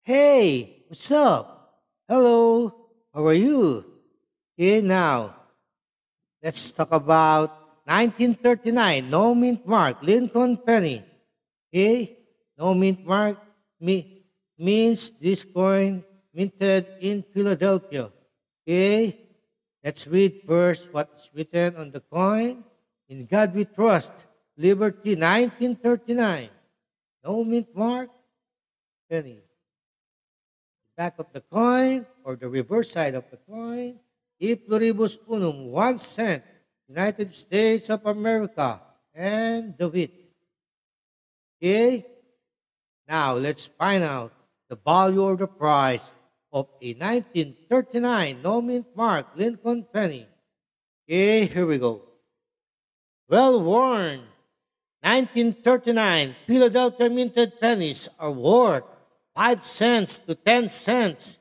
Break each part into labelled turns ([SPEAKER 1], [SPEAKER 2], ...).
[SPEAKER 1] Hey, what's up? Hello, how are you? Okay, now let's talk about 1939, no mint mark, Lincoln penny. Okay, no mint mark means this coin minted in Philadelphia. Okay, let's read first what's written on the coin. In God we trust, Liberty 1939, no mint mark, penny. Back of the coin or the reverse side of the coin, E pluribus unum, 1 cent, United States of America, and the wheat. Okay? Now let's find out the value or the price of a 1939 no mint mark Lincoln penny. Okay, here we go. Well worn 1939 Philadelphia minted pennies are worth 5 cents to 10 cents,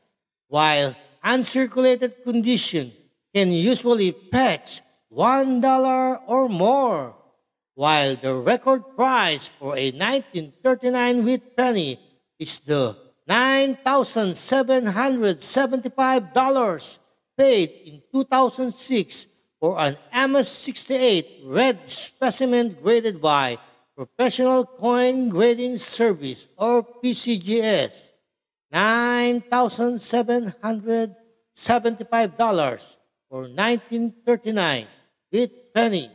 [SPEAKER 1] while uncirculated condition can usually fetch $1 or more, while the record price for a 1939 wheat penny is the $9,775 paid in 2006 for an MS-68 red specimen graded by Professional Coin Grading Service or PCGS. $9,775 for 1939 with penny.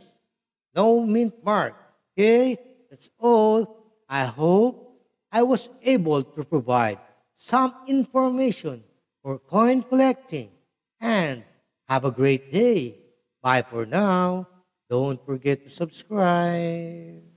[SPEAKER 1] No mint mark. Okay? That's all. I hope I was able to provide some information for coin collecting. And have a great day. Bye for now. Don't forget to subscribe.